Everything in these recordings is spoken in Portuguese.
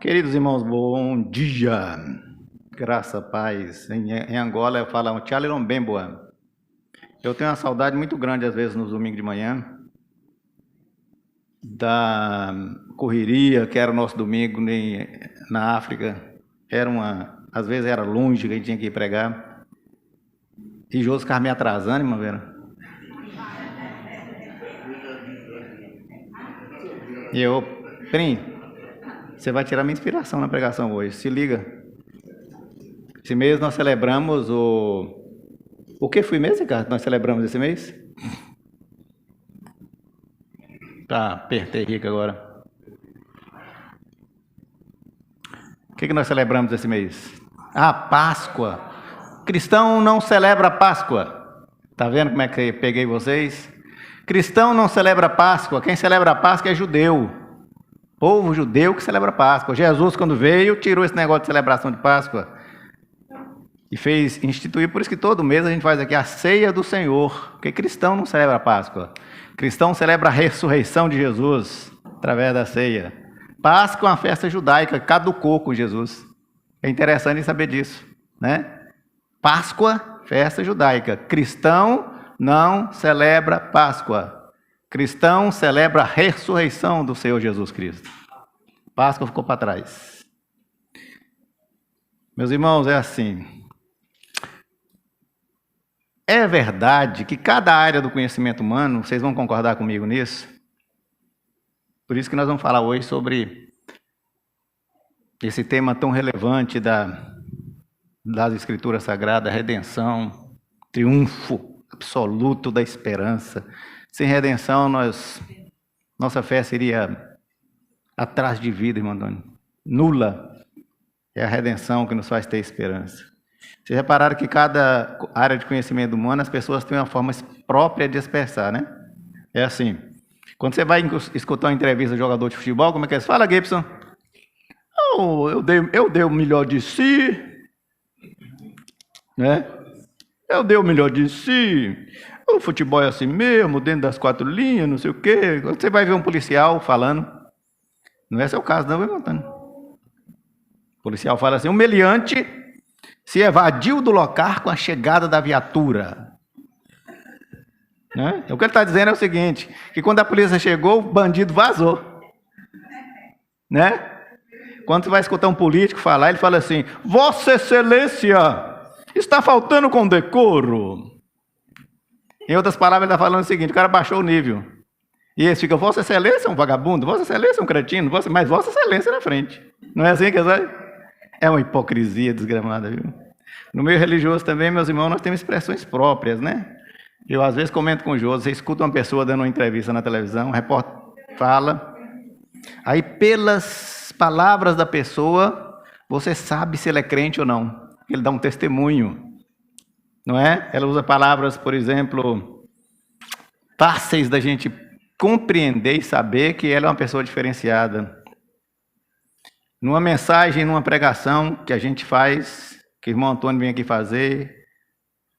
Queridos irmãos, bom dia. Graça, paz. Em Angola falam Tchalilombemboa. Eu tenho uma saudade muito grande, às vezes, nos domingos de manhã, da correria que era o nosso domingo na África. Às vezes era longe que a gente tinha que ir pregar. E Jô ficava me atrasando, irmã Vera. E eu, Prim, você vai tirar minha inspiração na pregação hoje. Se liga. Esse mês nós celebramos O que foi mesmo, Ricardo? Nós celebramos esse mês? Tá, apertei rico agora. O que nós celebramos esse mês? Páscoa. Cristão não celebra Páscoa. Tá vendo como é que eu peguei vocês? Cristão não celebra Páscoa. Quem celebra Páscoa é judeu. Povo judeu que celebra Páscoa. Jesus, quando veio, tirou esse negócio de celebração de Páscoa e instituir. Por isso que todo mês a gente faz aqui a ceia do Senhor, porque cristão não celebra a Páscoa. Cristão celebra a ressurreição de Jesus através da ceia. Páscoa é uma festa judaica, caducou com Jesus. É interessante saber disso, né? Páscoa, festa judaica. Cristão não celebra Páscoa. Cristão celebra a ressurreição do Senhor Jesus Cristo. Páscoa ficou para trás. Meus irmãos, é assim. É verdade que cada área do conhecimento humano, vocês vão concordar comigo nisso? Por isso que nós vamos falar hoje sobre esse tema tão relevante das Escrituras Sagradas, redenção, triunfo absoluto da esperança. Sem redenção, nossa fé seria atrás de vida, irmão Antônio. Nula é a redenção que nos faz ter esperança. Vocês repararam que cada área de conhecimento humano, as pessoas têm uma forma própria de expressar, né? É assim, quando você vai escutar uma entrevista de jogador de futebol, como é que eles falam, Gibson? Eu dei o melhor de si, né? Eu dei o melhor de si. O futebol é assim mesmo, dentro das 4 linhas, não sei o quê. Quando você vai ver um policial falando, não é seu caso não, meu Antônio. O policial fala assim, um meliante se evadiu do local com a chegada da viatura. Né? O que ele está dizendo é o seguinte, que quando a polícia chegou, o bandido vazou. Né? Quando você vai escutar um político falar, ele fala assim, Vossa Excelência, está faltando com decoro. Em outras palavras, ele está falando o seguinte, o cara baixou o nível. E eles ficam, Vossa Excelência é um vagabundo, Vossa Excelência é um cretino, mas Vossa Excelência na frente. Não é assim que é? É uma hipocrisia desgramada, viu? No meio religioso também, meus irmãos, nós temos expressões próprias, né? Eu, às vezes, comento com o Jô, você escuta uma pessoa dando uma entrevista na televisão, um repórter fala, aí pelas palavras da pessoa, você sabe se ele é crente ou não. Ele dá um testemunho, não é? Ela usa palavras, por exemplo, fáceis da gente compreender e saber que ela é uma pessoa diferenciada. Numa mensagem, numa pregação que a gente faz, que o irmão Antônio vem aqui fazer,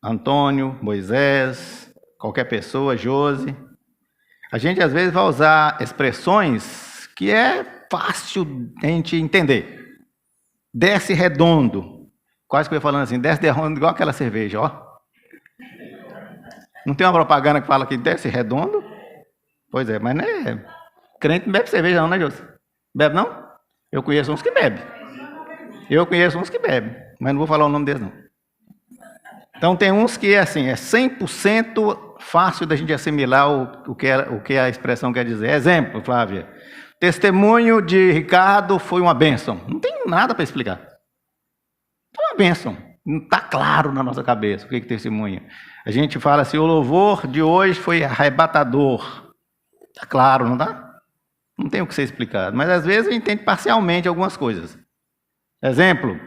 Antônio, Moisés, qualquer pessoa, Josi, a gente às vezes vai usar expressões que é fácil a gente entender. Desce redondo, quase que eu ia falando assim, desce redondo igual aquela cerveja, ó. Não tem uma propaganda que fala que desce redondo? Pois é, mas não é. Crente não bebe cerveja não, né, Josi? Bebe não? Eu conheço uns que bebem. Mas não vou falar o nome deles, não. Então, tem uns que é assim, é 100% fácil da gente assimilar o que a expressão quer dizer. Exemplo, Flávia. Testemunho de Ricardo foi uma bênção. Não tem nada para explicar. Foi uma bênção. Não está claro na nossa cabeça o que é testemunha. A gente fala assim, o louvor de hoje foi arrebatador. Está claro, não está? Não tem o que ser explicado, mas às vezes a gente entende parcialmente algumas coisas. Exemplo,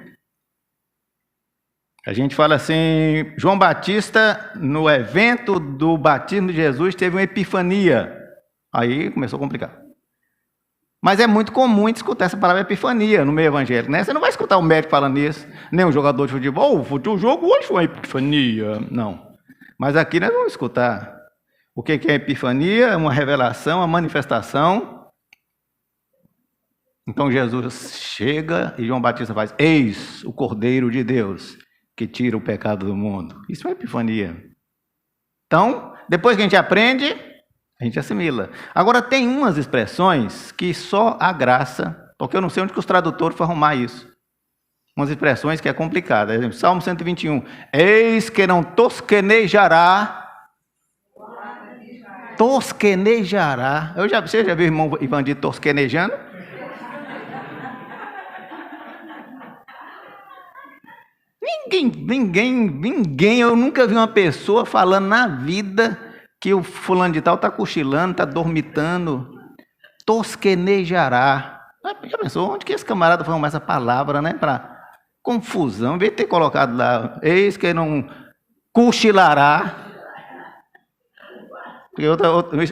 a gente fala assim, João Batista, no evento do batismo de Jesus, teve uma epifania. Aí começou a complicar. Mas é muito comum escutar essa palavra epifania no meio evangélico, né? Você não vai escutar um médico falando isso, nem um jogador de futebol, o jogo hoje foi uma epifania. Não. Mas aqui nós vamos escutar. O que é epifania? É uma revelação, uma manifestação Então Jesus chega e João Batista faz: eis o Cordeiro de Deus que tira o pecado do mundo. Isso é epifania. Então, depois que a gente aprende, a gente assimila. Agora, tem umas expressões que só a graça, porque eu não sei onde que os tradutores foram arrumar isso. Umas expressões que é complicada. Exemplo, Salmo 121. Eis que não tosquenejará. Tosquenejará. Você já viu o irmão Ivandir tosquenejando? Ninguém. Eu nunca vi uma pessoa falando na vida que o fulano de tal está cochilando, está dormitando. Tosquenejará. Já pensou? Onde que esse camarada foi arrumar essa palavra, né? Para confusão. Em vez de ter colocado lá, eis que não cochilará.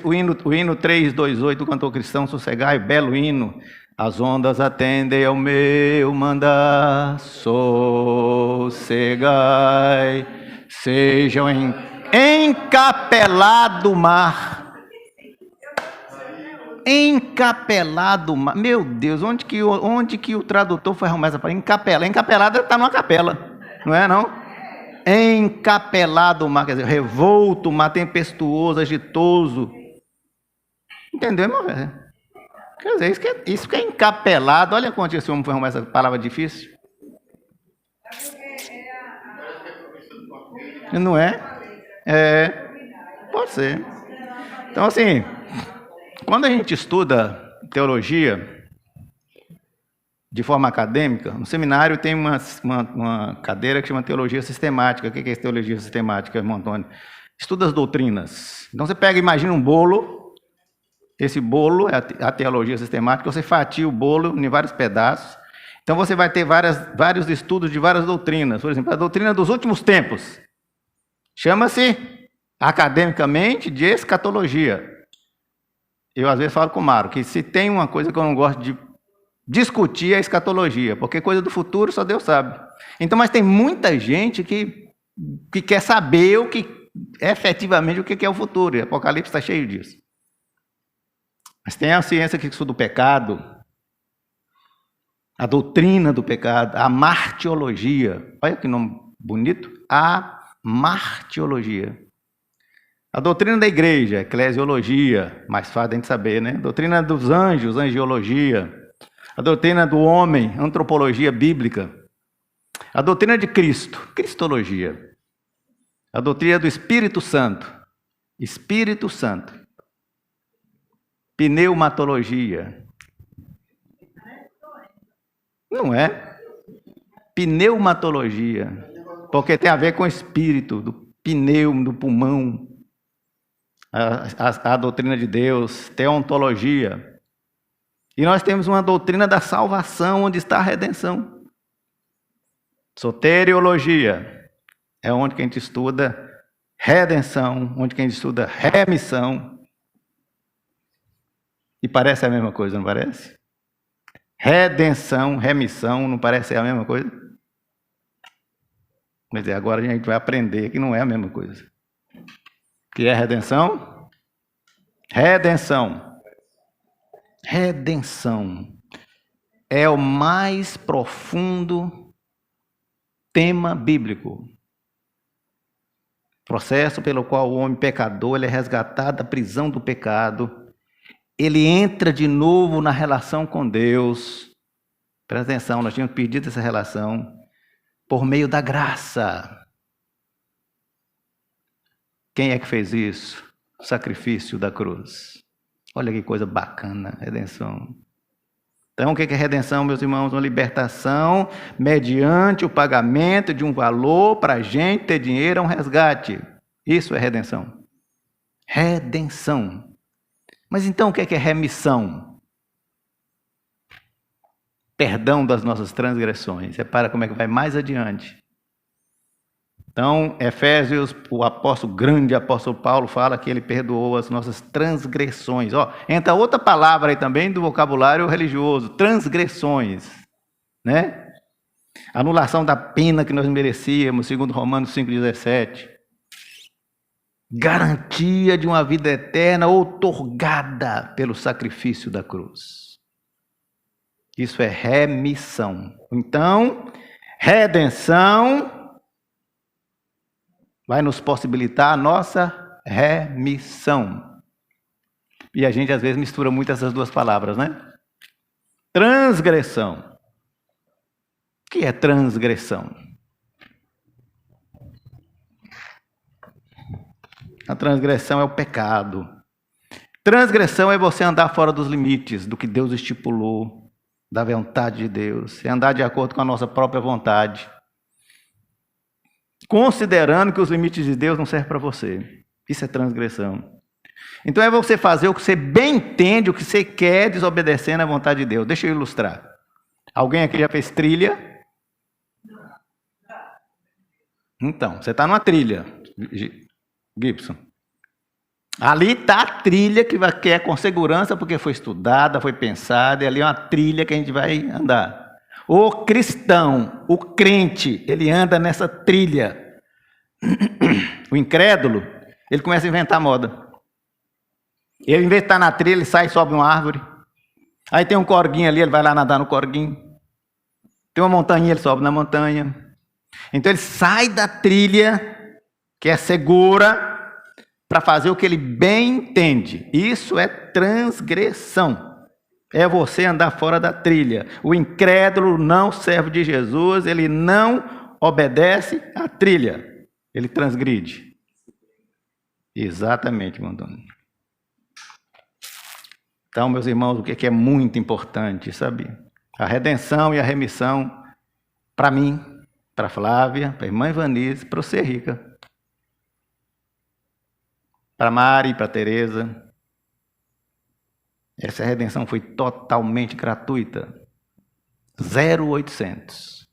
O hino 328 do cantor cristão, sossegai, belo hino. As ondas atendem ao meu mandar, sossegai, sejam encapelado mar. Encapelado mar. Meu Deus, onde que o tradutor foi arrumar essa palavra? Encapelado. Encapelada está numa capela, não é não? Encapelado mar, quer dizer, revolto, mar tempestuoso, agitoso. Entendeu, irmão? Quer dizer, isso que é encapelado. Olha quanto esse homem foi arrumar essa palavra difícil. Não é? Pode ser. Então, assim, quando a gente estuda teologia de forma acadêmica, no seminário tem uma cadeira que chama teologia sistemática. O que é teologia sistemática, irmão Antônio? Estuda as doutrinas. Então, você imagina um bolo. Esse bolo é a teologia sistemática. Você fatia o bolo em vários pedaços. Então, você vai ter vários estudos de várias doutrinas. Por exemplo, a doutrina dos últimos tempos. Chama-se, academicamente, de escatologia. Eu, às vezes, falo com o Mário que se tem uma coisa que eu não gosto de discutir é a escatologia, porque coisa do futuro só Deus sabe. Então, mas tem muita gente que quer saber efetivamente o que é o futuro. E o Apocalipse está cheio disso. Mas tem a ciência que estuda o pecado, a doutrina do pecado, a martiologia. Olha que nome bonito. A martiologia. A doutrina da igreja, eclesiologia, mais fácil de a gente saber, né? A doutrina dos anjos, angiologia. A doutrina do homem, antropologia bíblica. A doutrina de Cristo, cristologia. A doutrina do Espírito Santo, Espírito Santo. Pneumatologia. Não é? Pneumatologia. Porque tem a ver com o espírito, do pneu, do pulmão. A doutrina de Deus, teontologia. E nós temos uma doutrina da salvação, onde está a redenção. Soteriologia. É onde que a gente estuda redenção, onde que a gente estuda remissão. E parece a mesma coisa, não parece? Redenção, remissão, não parece a mesma coisa? Mas agora a gente vai aprender que não é a mesma coisa. O que é redenção? Redenção. Redenção é o mais profundo tema bíblico. Processo pelo qual o homem pecador ele é resgatado da prisão do pecado. Ele entra de novo na relação com Deus. Presta atenção, nós tínhamos perdido essa relação por meio da graça. Quem é que fez isso? O sacrifício da cruz. Olha que coisa bacana, redenção. Então, o que é redenção, meus irmãos? Uma libertação mediante o pagamento de um valor para a gente ter dinheiro, é um resgate. Isso é redenção. Redenção. Mas então o que é remissão? Perdão das nossas transgressões. Repara como é que vai mais adiante. Então, Efésios, o grande apóstolo Paulo fala que ele perdoou as nossas transgressões. Entra outra palavra aí também do vocabulário religioso, transgressões, né? Anulação da pena que nós merecíamos, segundo Romanos 5,17. Garantia de uma vida eterna outorgada pelo sacrifício da cruz. Isso é remissão. Então, redenção vai nos possibilitar a nossa remissão. E a gente às vezes mistura muito essas duas palavras, né? Transgressão. O que é transgressão? A transgressão é o pecado. Transgressão é você andar fora dos limites do que Deus estipulou, da vontade de Deus, é andar de acordo com a nossa própria vontade, considerando que os limites de Deus não servem para você. Isso é transgressão. Então é você fazer o que você bem entende, o que você quer, desobedecendo à vontade de Deus. Deixa eu ilustrar. Alguém aqui já fez trilha? Então, você está numa trilha, Gibson. Ali está a trilha que é com segurança, porque foi estudada, foi pensada, e ali é uma trilha que a gente vai andar. O cristão, o crente, ele anda nessa trilha. O incrédulo, ele começa a inventar moda. Ele, em vez de estar na trilha, ele sai e sobe uma árvore. Aí tem um corguinho ali, ele vai lá nadar no corguinho. Tem uma montanha, ele sobe na montanha. Então ele sai da trilha, que é segura, para fazer o que ele bem entende. Isso é transgressão. É você andar fora da trilha. O incrédulo não serve de Jesus, ele não obedece à trilha. Ele transgride. Exatamente, Mandoni. Então, meus irmãos, o que é muito importante, sabe? A redenção e a remissão, para mim, para Flávia, para a irmã Ivanise, para você, Rica, para Mari, para Teresa. Essa redenção foi totalmente gratuita. 0,800.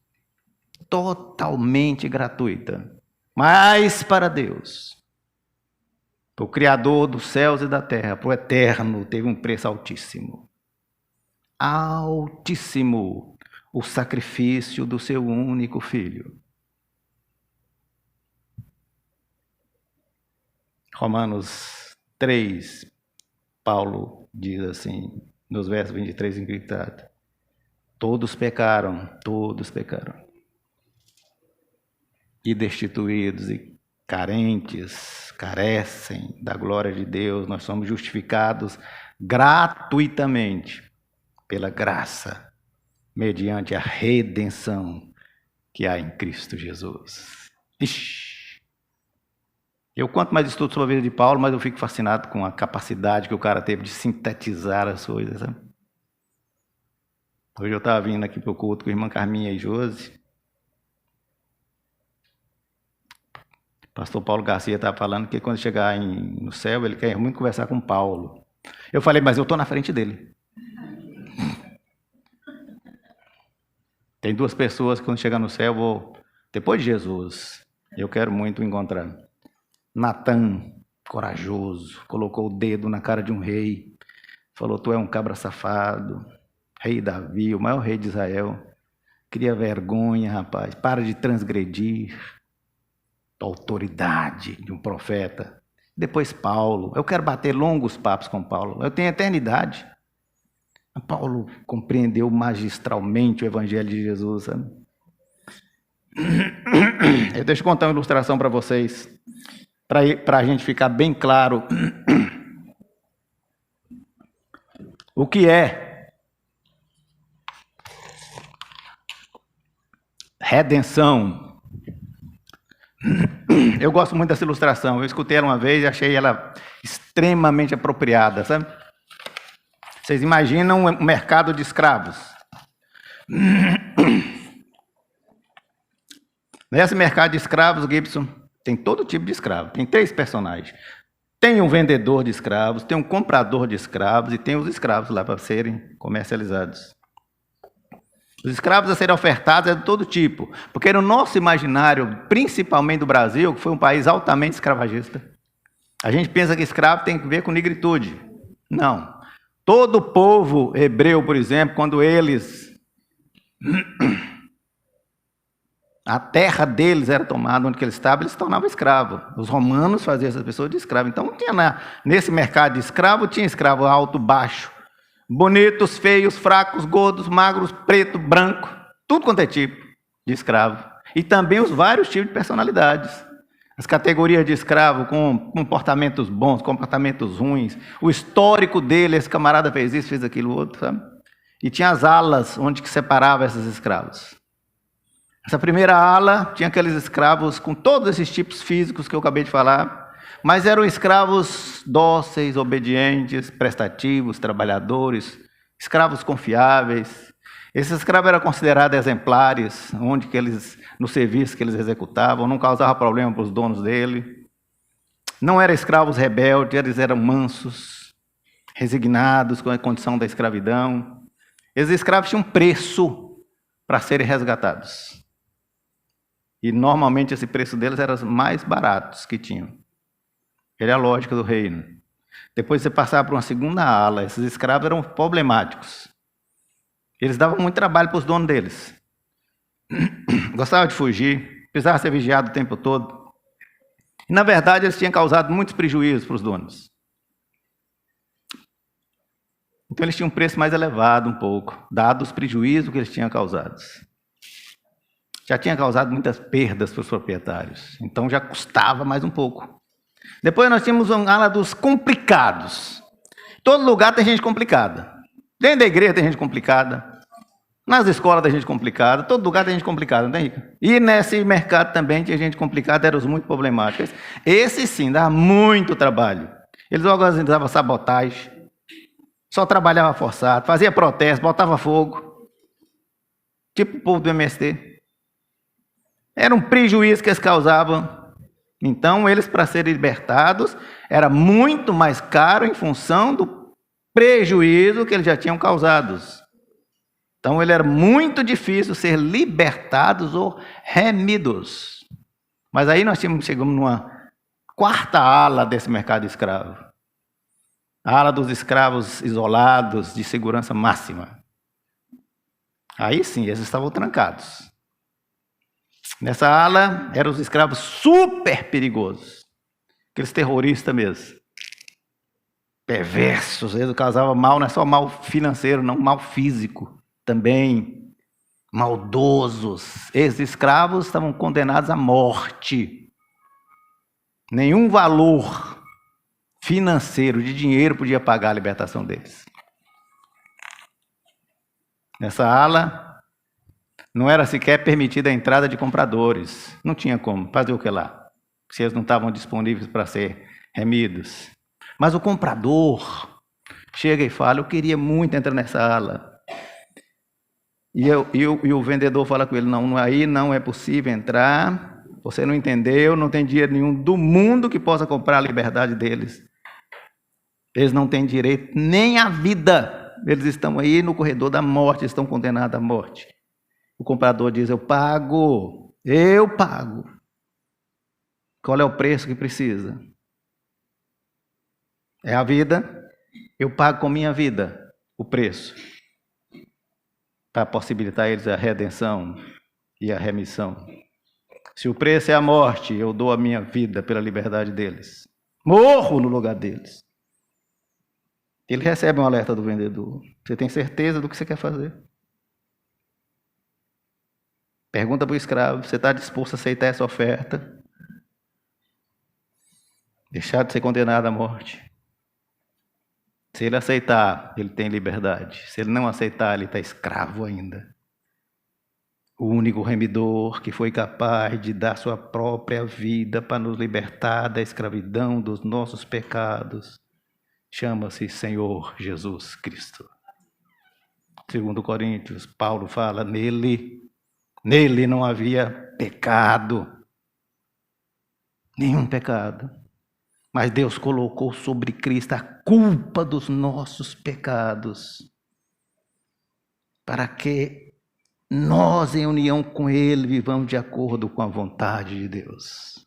Totalmente gratuita. Mas para Deus, para o Criador dos céus e da terra, para o Eterno, teve um preço altíssimo. Altíssimo. O sacrifício do seu único filho. Romanos 3, Paulo diz assim, nos versos 23 e 24, todos pecaram, e destituídos e carentes, carecem da glória de Deus. Nós somos justificados gratuitamente pela graça, mediante a redenção que há em Cristo Jesus. Ixi! Eu, quanto mais estudo sobre a vida de Paulo, mais eu fico fascinado com a capacidade que o cara teve de sintetizar as coisas. Sabe? Hoje eu estava vindo aqui para o culto com a irmã Carminha e Josi. O pastor Paulo Garcia estava falando que quando chegar no céu, ele quer muito conversar com Paulo. Eu falei, mas eu estou na frente dele. Tem duas pessoas que quando chegar no céu, depois de Jesus, eu quero muito encontrar. Natã, corajoso, colocou o dedo na cara de um rei, falou, tu é um cabra safado, rei Davi, o maior rei de Israel, cria vergonha, rapaz, para de transgredir a autoridade de um profeta. Depois Paulo, eu quero bater longos papos com Paulo, eu tenho eternidade. Paulo compreendeu magistralmente o evangelho de Jesus, sabe? Deixa eu contar uma ilustração para vocês, para a gente ficar bem claro o que é redenção. Eu gosto muito dessa ilustração, eu escutei ela uma vez e achei ela extremamente apropriada, sabe? Vocês imaginam um mercado de escravos. Nesse mercado de escravos, Gibson, tem todo tipo de escravo. Tem 3 personagens. Tem um vendedor de escravos, tem um comprador de escravos e tem os escravos lá para serem comercializados. Os escravos a serem ofertados é de todo tipo. Porque no nosso imaginário, principalmente do Brasil, que foi um país altamente escravagista, a gente pensa que escravo tem que ver com negritude. Não. Todo o povo hebreu, por exemplo, quando eles... a terra deles era tomada, onde eles estavam, eles se tornavam escravos. Os romanos faziam essas pessoas de escravo. Então, não tinha nesse mercado de escravo, tinha escravo alto, baixo, Bonitos, feios, fracos, gordos, magros, preto, branco, tudo quanto é tipo de escravo. E também os vários tipos de personalidades. As categorias de escravo com comportamentos bons, comportamentos ruins. O histórico dele, esse camarada fez isso, fez aquilo outro, sabe? E tinha as alas onde que separava esses escravos. Essa primeira ala tinha aqueles escravos com todos esses tipos físicos que eu acabei de falar, mas eram escravos dóceis, obedientes, prestativos, trabalhadores, escravos confiáveis. Esses escravos eram considerados exemplares, onde que eles, no serviço que eles executavam, não causava problema para os donos dele. Não eram escravos rebeldes, eles eram mansos, resignados com a condição da escravidão. Esses escravos tinham preço para serem resgatados. E normalmente esse preço deles era os mais baratos que tinham. Era a lógica do reino. Depois você passava para uma segunda ala, esses escravos eram problemáticos. Eles davam muito trabalho para os donos deles. Gostavam de fugir, precisavam ser vigiados o tempo todo. E, na verdade, eles tinham causado muitos prejuízos para os donos. Então, eles tinham um preço mais elevado um pouco, dado os prejuízos que eles tinham causado. Já tinha causado muitas perdas para os proprietários, então já custava mais um pouco. Depois nós tínhamos uma ala dos complicados. Todo lugar tem gente complicada. Dentro da igreja tem gente complicada. Nas escolas tem gente complicada. Todo lugar tem gente complicada, não tem, Rica? E nesse mercado também tinha gente complicada, eram os muito problemáticos. Esse sim, dava muito trabalho. Eles organizavam sabotagem, só trabalhava forçado, fazia protesto, botava fogo. Tipo o povo do MST. Era um prejuízo que eles causavam. Então, eles, para serem libertados, era muito mais caro em função do prejuízo que eles já tinham causado. Então, ele era muito difícil ser libertados ou remidos. Mas aí nós chegamos numa quarta ala desse mercado escravo. A ala dos escravos isolados, de segurança máxima. Aí sim, eles estavam trancados. Nessa ala eram os escravos super perigosos, aqueles terroristas mesmo, perversos, eles causavam mal, não é só mal financeiro, não, mal físico também, maldosos. Esses escravos estavam condenados à morte. Nenhum valor financeiro, de dinheiro, podia pagar a libertação deles. Nessa ala não era sequer permitida a entrada de compradores. Não tinha como. Fazer o que lá? Se eles não estavam disponíveis para ser remidos. Mas o comprador chega e fala, eu queria muito entrar nessa ala. E o vendedor fala com ele, não, aí não é possível entrar. Você não entendeu, não tem dinheiro nenhum do mundo que possa comprar a liberdade deles. Eles não têm direito nem à vida. Eles estão aí no corredor da morte, estão condenados à morte. O comprador diz, eu pago. Qual é o preço que precisa? É a vida? Eu pago com minha vida o preço. Para possibilitar eles a redenção e a remissão. Se o preço é a morte, eu dou a minha vida pela liberdade deles. Morro no lugar deles. Ele recebe um alerta do vendedor. Você tem certeza do que você quer fazer? Pergunta para o escravo, você está disposto a aceitar essa oferta? Deixar de ser condenado à morte. Se ele aceitar, ele tem liberdade. Se ele não aceitar, ele está escravo ainda. O único remidor que foi capaz de dar sua própria vida para nos libertar da escravidão dos nossos pecados, chama-se Senhor Jesus Cristo. Segundo Coríntios, Paulo fala, nele não havia pecado, nenhum pecado. Mas Deus colocou sobre Cristo a culpa dos nossos pecados, para que nós, em união com Ele, vivamos de acordo com a vontade de Deus.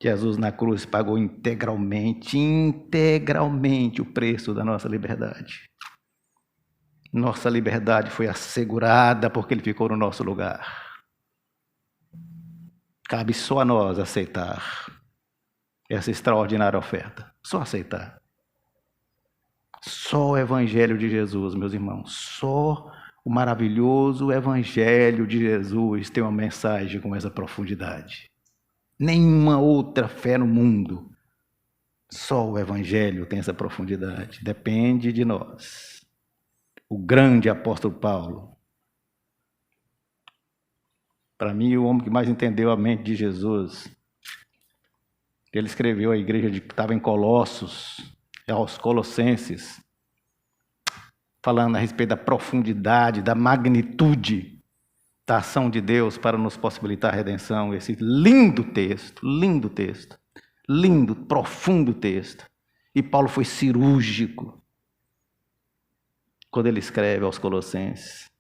Jesus na cruz pagou integralmente o preço da nossa liberdade. Nossa liberdade foi assegurada porque Ele ficou no nosso lugar. Cabe só a nós aceitar essa extraordinária oferta. Só aceitar. Só o Evangelho de Jesus, meus irmãos, só o maravilhoso Evangelho de Jesus tem uma mensagem com essa profundidade. Nenhuma outra fé no mundo. Só o Evangelho tem essa profundidade. Depende de nós. O grande apóstolo Paulo. Para mim, o homem que mais entendeu a mente de Jesus. Ele escreveu a igreja que estava em Colossos, aos Colossenses, falando a respeito da profundidade, da magnitude da ação de Deus para nos possibilitar a redenção. Esse lindo texto, lindo, profundo texto. E Paulo foi cirúrgico quando ele escreve aos Colossenses.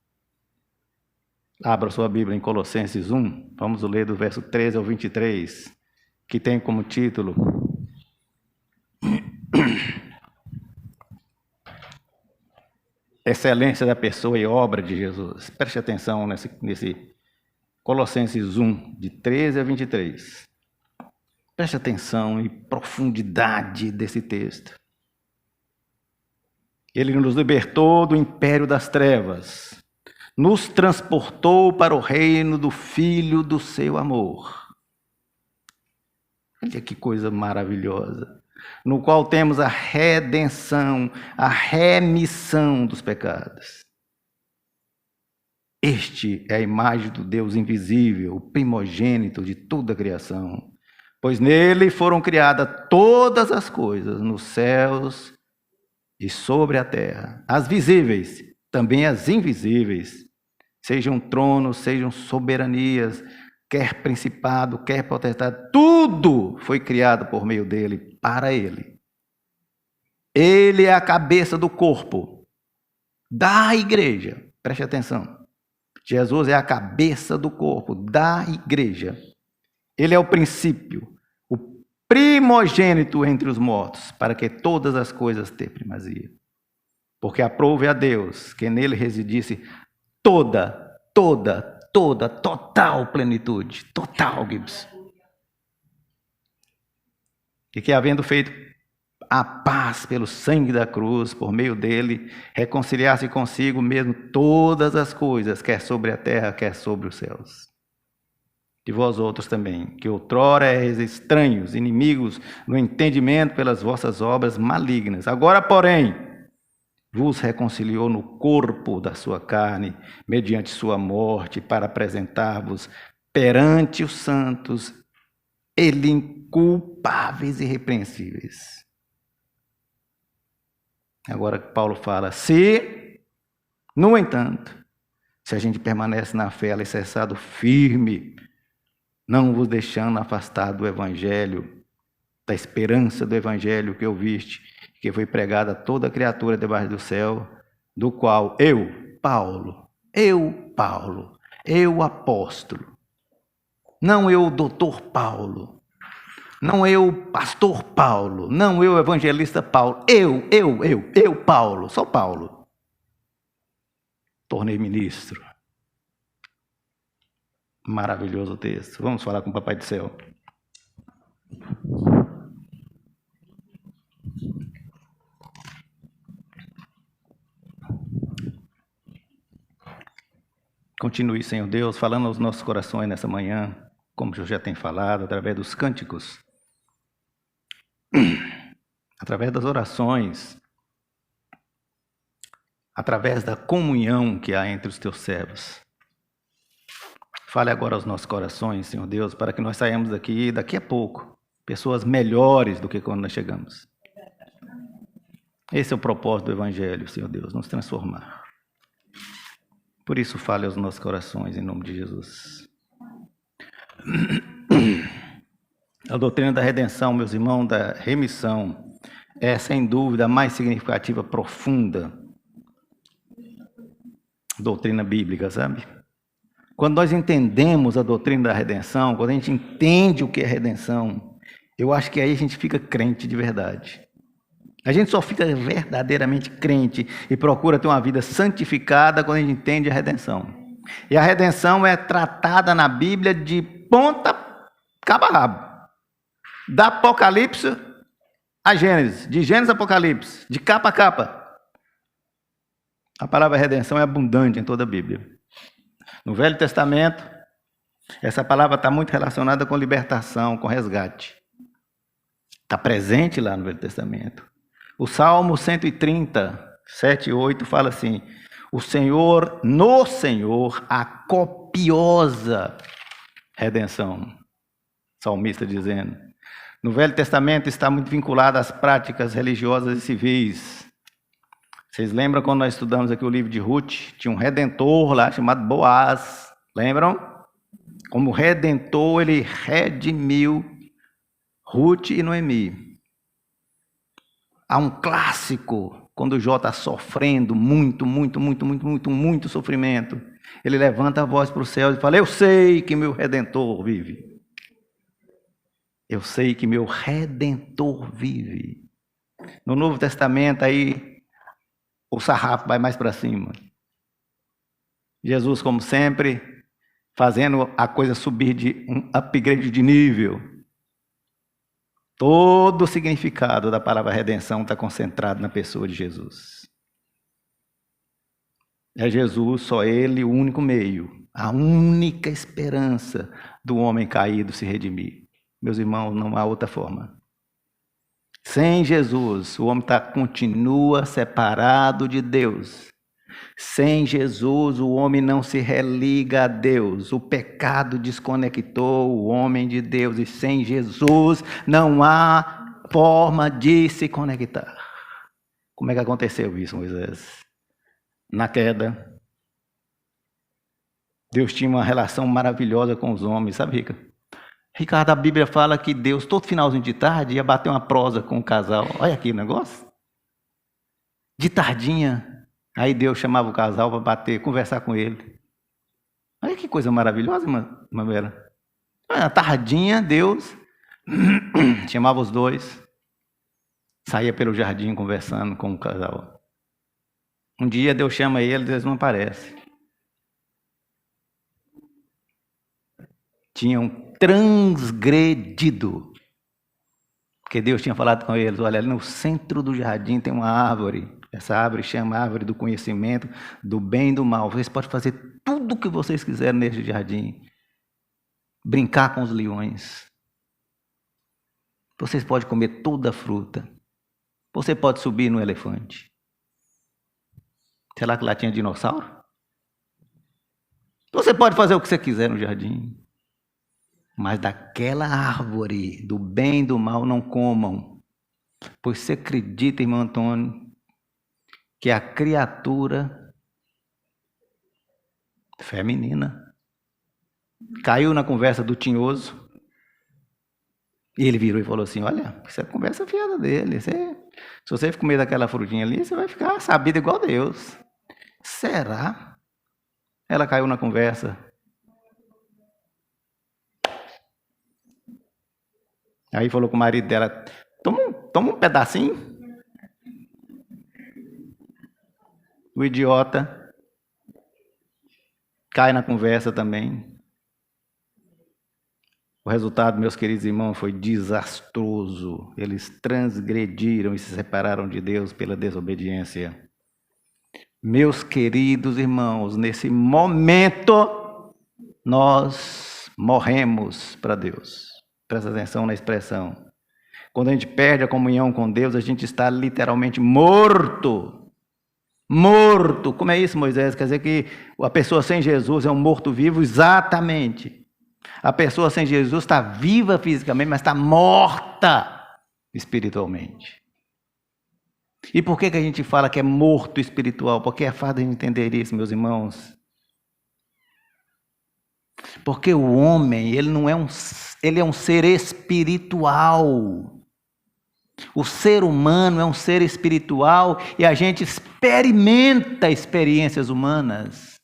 Abra sua Bíblia em Colossenses 1, vamos ler do verso 13 ao 23, que tem como título Excelência da pessoa e obra de Jesus. Preste atenção nesse Colossenses 1, de 13 a 23. Preste atenção e profundidade desse texto. Ele nos libertou do império das trevas, nos transportou para o reino do Filho do seu amor. Olha que coisa maravilhosa. No qual temos a redenção, a remissão dos pecados. Este é a imagem do Deus invisível, o primogênito de toda a criação. Pois nele foram criadas todas as coisas, nos céus e sobre a terra. As visíveis, também as invisíveis. Sejam tronos, sejam soberanias, quer principado, quer potestade, tudo foi criado por meio dele, para ele. Ele é a cabeça do corpo, da igreja. Preste atenção. Jesus é a cabeça do corpo, da igreja. Ele é o princípio, o primogênito entre os mortos, para que todas as coisas tenham primazia. Porque aprove a Deus que nele residisse total plenitude, total, Gibbs. E que, havendo feito a paz pelo sangue da cruz, por meio dele, reconciliasse consigo mesmo todas as coisas, quer sobre a terra, quer sobre os céus. E vós outros também, que outrora eres estranhos, inimigos no entendimento pelas vossas obras malignas. Agora, porém, vos reconciliou no corpo da sua carne, mediante sua morte, para apresentar-vos perante os santos, ele inculpáveis e irrepreensíveis. Agora Paulo fala, no entanto, se a gente permanece na fé, alicerçado firme, não vos deixando afastar do evangelho, da esperança do evangelho que ouviste, que foi pregada a toda criatura debaixo do céu, do qual eu, Paulo, apóstolo, não eu, doutor Paulo, não eu, pastor Paulo, não eu, evangelista Paulo, eu, Paulo, só Paulo, tornei ministro. Maravilhoso texto. Vamos falar com o Papai do Céu. Continue, Senhor Deus, falando aos nossos corações nessa manhã, como eu já tenho falado, através dos cânticos, através das orações, através da comunhão que há entre os teus servos. Fale agora aos nossos corações, Senhor Deus, para que nós saiamos daqui a pouco, pessoas melhores do que quando nós chegamos. Esse é o propósito do Evangelho, Senhor Deus, nos transformar. Por isso, fale aos nossos corações, em nome de Jesus. A doutrina da redenção, meus irmãos, da remissão, é sem dúvida a mais significativa, profunda doutrina bíblica, sabe? Quando nós entendemos a doutrina da redenção, quando a gente entende o que é redenção, eu acho que aí a gente fica crente de verdade. A gente só fica verdadeiramente crente e procura ter uma vida santificada quando a gente entende a redenção. E a redenção é tratada na Bíblia de ponta cabo a rabo. Da Apocalipse a Gênesis, de Gênesis a Apocalipse, de capa a capa. A palavra redenção é abundante em toda a Bíblia. No Velho Testamento, essa palavra está muito relacionada com libertação, com resgate. Está presente lá no Velho Testamento. O Salmo 130, 7 e 8 fala assim: no Senhor, a copiosa redenção. Salmista dizendo. No Velho Testamento está muito vinculado às práticas religiosas e civis. Vocês lembram quando nós estudamos aqui o livro de Ruth? Tinha um redentor lá chamado Boaz. Lembram? Como redentor, ele redimiu Ruth e Noemi. Há um clássico, quando Jó está sofrendo muito sofrimento. Ele levanta a voz para o céu e fala: eu sei que meu redentor vive. Eu sei que meu redentor vive. No Novo Testamento, aí, o sarrafo vai mais para cima. Jesus, como sempre, fazendo a coisa subir de um upgrade de nível. Todo o significado da palavra redenção está concentrado na pessoa de Jesus. É Jesus, só Ele, o único meio, a única esperança do homem caído se redimir. Meus irmãos, não há outra forma. Sem Jesus, o homem continua separado de Deus. Sem Jesus, o homem não se religa a Deus. O pecado desconectou o homem de Deus. E sem Jesus, não há forma de se conectar. Como é que aconteceu isso, Moisés? Na queda, Deus tinha uma relação maravilhosa com os homens, sabe, Rica? Ricardo, a Bíblia fala que Deus, todo finalzinho de tarde, ia bater uma prosa com o casal. Olha aqui o negócio. De tardinha, aí Deus chamava o casal para bater, conversar com ele. Olha que coisa maravilhosa, irmã Vera. Na tardinha, Deus chamava os dois, saía pelo jardim conversando com o casal. Um dia Deus chama eles, eles não aparecem. Tinham transgredido. Porque Deus tinha falado com eles: olha, ali no centro do jardim tem uma árvore. Essa árvore chama árvore do conhecimento, do bem e do mal. Vocês podem fazer tudo o que vocês quiserem neste jardim. Brincar com os leões. Vocês podem comer toda a fruta. Você pode subir no elefante. Será que lá tinha dinossauro? Você pode fazer o que você quiser no jardim. Mas daquela árvore do bem e do mal não comam. Pois você acredita, irmão Antônio, que a criatura feminina caiu na conversa do tinhoso. E ele virou e falou assim: olha, isso é conversa fiada dele. Se você comer daquela frutinha ali, você vai ficar sabido igual Deus. Será? Ela caiu na conversa. Aí falou com o marido dela: toma um pedacinho. O idiota cai na conversa também. O resultado, meus queridos irmãos, foi desastroso. Eles transgrediram e se separaram de Deus pela desobediência. Meus queridos irmãos, nesse momento, nós morremos para Deus. Presta atenção na expressão. Quando a gente perde a comunhão com Deus, a gente está literalmente morto. Morto. Como é isso, Moisés? Quer dizer que a pessoa sem Jesus é um morto-vivo? Exatamente. A pessoa sem Jesus está viva fisicamente, mas está morta espiritualmente. E por que a gente fala que é morto espiritual? Porque é fácil de entender isso, meus irmãos. Porque o homem, ele é um ser espiritual. O ser humano é um ser espiritual e a gente experimenta experiências humanas.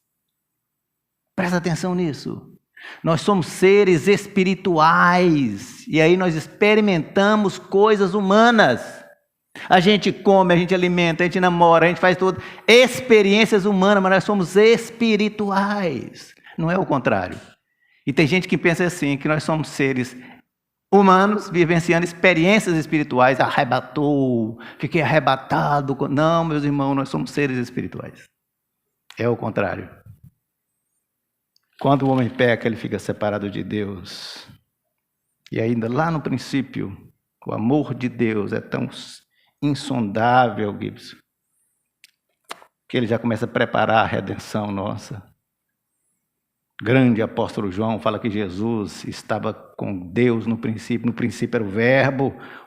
Presta atenção nisso. Nós somos seres espirituais e aí nós experimentamos coisas humanas. A gente come, a gente alimenta, a gente namora, a gente faz tudo. Experiências humanas, mas nós somos espirituais. Não é o contrário. E tem gente que pensa assim, que nós somos seres humanos vivenciando experiências espirituais, arrebatou, fiquei arrebatado. Não, meus irmãos, nós somos seres espirituais. É o contrário. Quando o homem peca, ele fica separado de Deus. E ainda lá no princípio, o amor de Deus é tão insondável, Gibson, que ele já começa a preparar a redenção nossa. Grande apóstolo João fala que Jesus estava com Deus no princípio era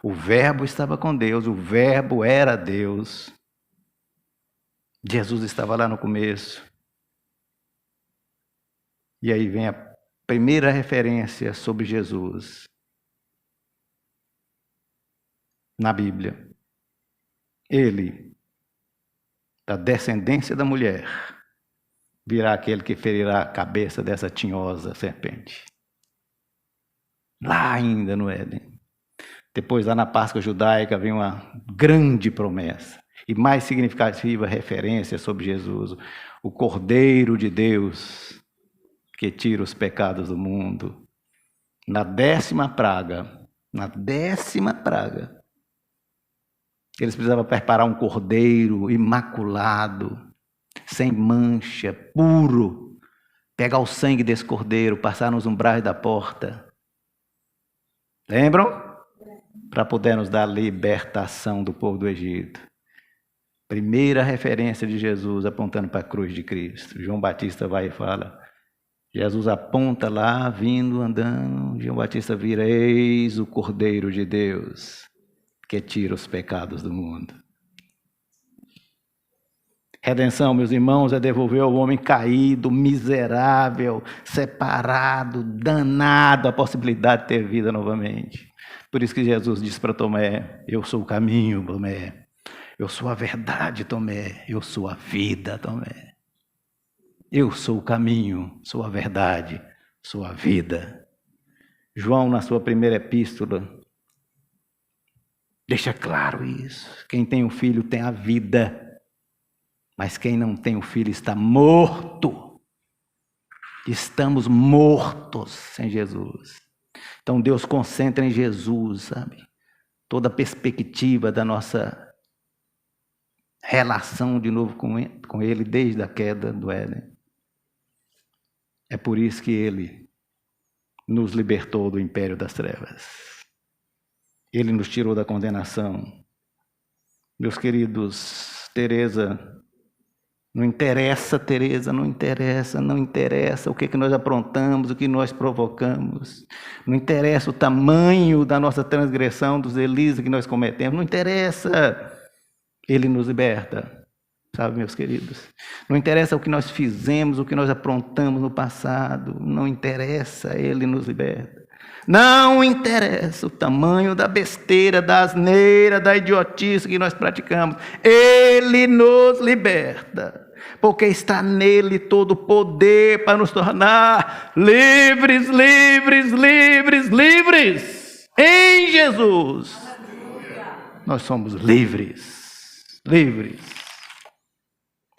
o verbo estava com Deus, o verbo era Deus. Jesus estava lá no começo. E aí vem a primeira referência sobre Jesus na Bíblia. Ele, da descendência da mulher, virá aquele que ferirá a cabeça dessa tinhosa serpente. Lá ainda no Éden. Depois, lá na Páscoa judaica, vem uma grande promessa. E mais significativa referência sobre Jesus. O Cordeiro de Deus, que tira os pecados do mundo. Na 10ª praga, eles precisavam preparar um cordeiro imaculado, sem mancha, puro, pegar o sangue desse cordeiro, passar nos umbrais da porta. Lembram? Para poder nos dar a libertação do povo do Egito. Primeira referência de Jesus apontando para a cruz de Cristo. João Batista vai e fala, Jesus aponta lá, vindo, andando, João Batista vira, eis o Cordeiro de Deus, que tira os pecados do mundo. Redenção, meus irmãos, é devolver ao homem caído, miserável, separado, danado, a possibilidade de ter vida novamente. Por isso que Jesus disse para Tomé, eu sou o caminho, Tomé. Eu sou a verdade, Tomé. Eu sou a vida, Tomé. Eu sou o caminho, sou a verdade, sou a vida. João, na sua primeira epístola, deixa claro isso. Quem tem o Filho tem a vida. Mas quem não tem o Filho está morto. Estamos mortos sem Jesus. Então Deus concentra em Jesus, sabe? Toda a perspectiva da nossa relação de novo com Ele desde a queda do Éden. É por isso que Ele nos libertou do império das trevas. Ele nos tirou da condenação. Meus queridos, Teresa, não interessa, Teresa, não interessa o que nós aprontamos, o que nós provocamos. Não interessa o tamanho da nossa transgressão, dos delitos que nós cometemos. Não interessa. Ele nos liberta, sabe, meus queridos? Não interessa o que nós fizemos, o que nós aprontamos no passado. Não interessa, Ele nos liberta. Não interessa o tamanho da besteira, da asneira, da idiotice que nós praticamos. Ele nos liberta. Porque está nele todo o poder para nos tornar livres, livres, livres, livres. Em Jesus. Nós somos livres. Livres.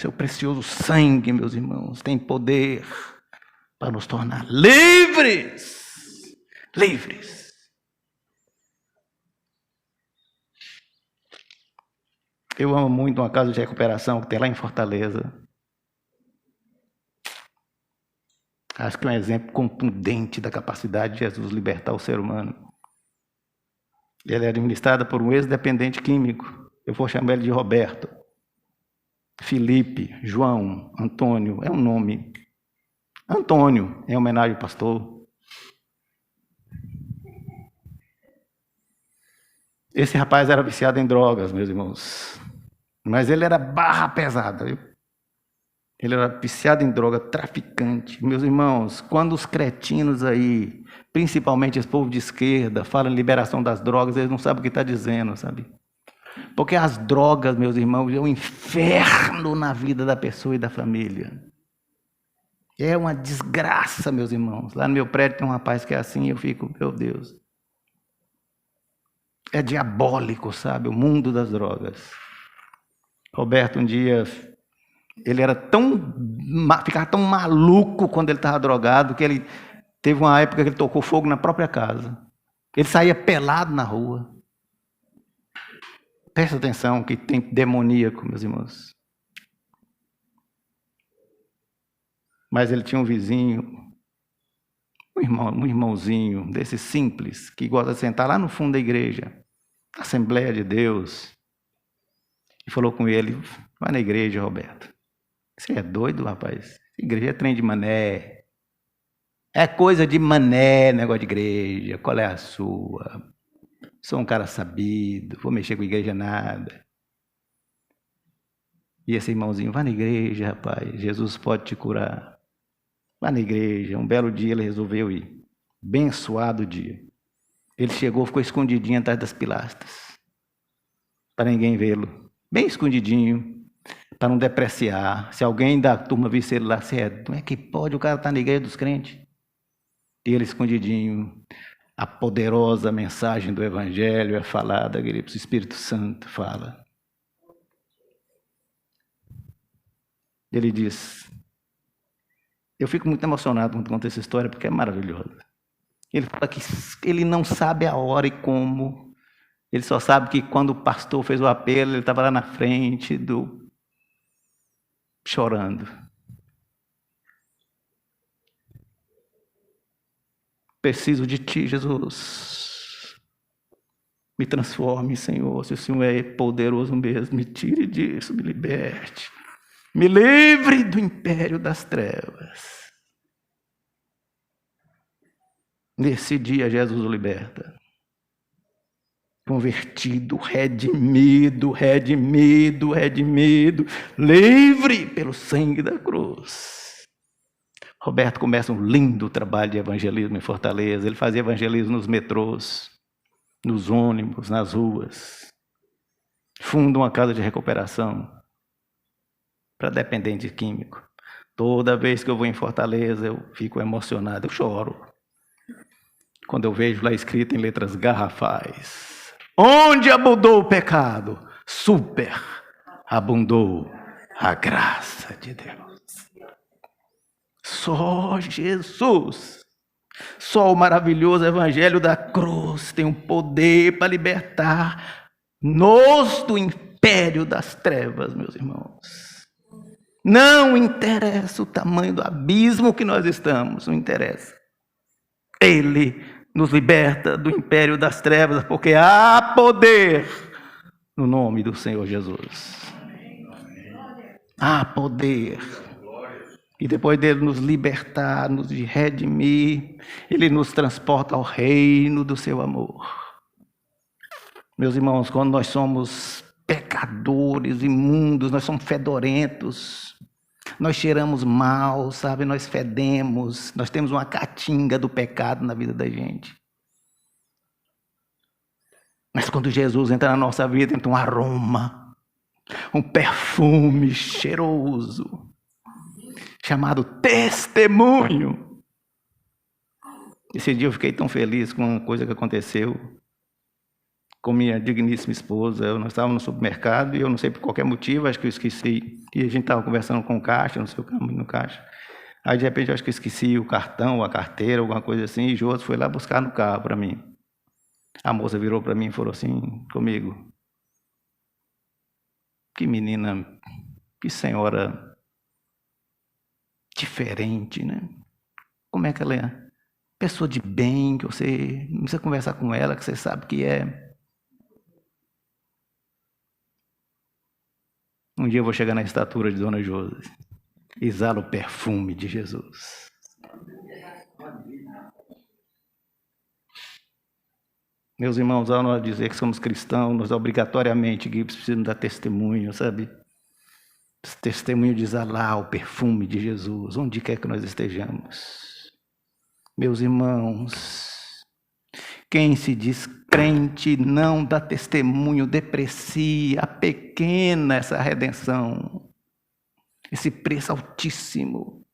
Seu precioso sangue, meus irmãos, tem poder para nos tornar livres. Livres. Eu amo muito uma casa de recuperação que tem lá em Fortaleza. Acho que é um exemplo contundente da capacidade de Jesus libertar o ser humano. Ele é administrada por um ex-dependente químico. Eu vou chamar ele de Roberto. Felipe, João, Antônio, é um nome. Antônio, em homenagem ao pastor. Esse rapaz era viciado em drogas, meus irmãos. Mas ele era barra pesada, viu? Ele era viciado em droga, traficante. Meus irmãos, quando os cretinos aí, principalmente esse povo de esquerda, falam em liberação das drogas, eles não sabem o que está dizendo, sabe? Porque as drogas, meus irmãos, é um inferno na vida da pessoa e da família. É uma desgraça, meus irmãos. Lá no meu prédio tem um rapaz que é assim e eu fico, meu Deus. É diabólico, sabe? O mundo das drogas. Roberto, um dia, ele era ficava tão maluco quando ele estava drogado, que ele teve uma época que ele tocou fogo na própria casa. Ele saía pelado na rua. Presta atenção que tem demoníaco, meus irmãos. Mas ele tinha um vizinho, um irmãozinho desse simples, que gosta de sentar lá no fundo da igreja, Assembleia de Deus, e falou com ele: vai na igreja, Roberto. Você é doido, rapaz? Igreja é trem de mané. É coisa de mané, negócio de igreja. Qual é a sua? Sou um cara sabido, vou mexer com igreja nada. E esse irmãozinho: vai na igreja, rapaz, Jesus pode te curar. Vai na igreja. Um belo dia ele resolveu ir. Abençoado dia. Ele chegou, ficou escondidinho atrás das pilastras, para ninguém vê-lo. Bem escondidinho, para não depreciar. Se alguém da turma visse ele lá, como é que pode? O cara está na igreja dos crentes. E ele escondidinho. A poderosa mensagem do Evangelho é falada, o Espírito Santo fala. Ele diz, eu fico muito emocionado quando conto essa história, porque é maravilhosa. Ele fala que ele não sabe a hora e como. Ele só sabe que quando o pastor fez o apelo, ele estava lá na frente, chorando. Preciso de ti, Jesus. Me transforme, Senhor. Se o Senhor é poderoso mesmo, me tire disso, me liberte. Me livre do império das trevas. Nesse dia, Jesus o liberta. Convertido, redimido, livre pelo sangue da cruz. Roberto começa um lindo trabalho de evangelismo em Fortaleza. Ele fazia evangelismo nos metrôs, nos ônibus, nas ruas. Funda uma casa de recuperação para dependente químico. Toda vez que eu vou em Fortaleza, eu fico emocionado, eu choro. Quando eu vejo lá escrito em letras garrafais: onde abundou o pecado, abundou a graça de Deus. Só Jesus, só o maravilhoso evangelho da cruz tem um poder para libertar-nos do império das trevas, meus irmãos. Não interessa o tamanho do abismo que nós estamos, não interessa. Ele nos liberta do império das trevas, porque há poder no nome do Senhor Jesus. Há poder. E depois dele nos libertar, nos redimir, ele nos transporta ao reino do seu amor. Meus irmãos, quando nós somos pecadores, imundos, nós somos fedorentos, nós cheiramos mal, sabe? Nós fedemos, nós temos uma caatinga do pecado na vida da gente. Mas quando Jesus entra na nossa vida, entra um aroma, um perfume cheiroso, chamado testemunho. Esse dia eu fiquei tão feliz com uma coisa que aconteceu com minha digníssima esposa. Nós estávamos no supermercado e eu não sei por qualquer motivo, acho que eu esqueci. E a gente estava conversando com o caixa, não sei o que, no caixa. Aí de repente eu acho que eu esqueci o cartão, a carteira, alguma coisa assim, e Josi foi lá buscar no carro para mim. A moça virou para mim e falou assim comigo: que menina, que senhora diferente, né? Como é que ela é? Pessoa de bem, que você não precisa conversar com ela, que você sabe que é. Um dia eu vou chegar na estatura de Dona Josi. Exala o perfume de Jesus. Meus irmãos, ao nós dizer que somos cristãos, nós obrigatoriamente precisamos dar testemunho, sabe? Esse testemunho de exalar o perfume de Jesus, onde quer que nós estejamos. Meus irmãos, quem se diz crente não dá testemunho, deprecia, pequena essa redenção, esse preço altíssimo.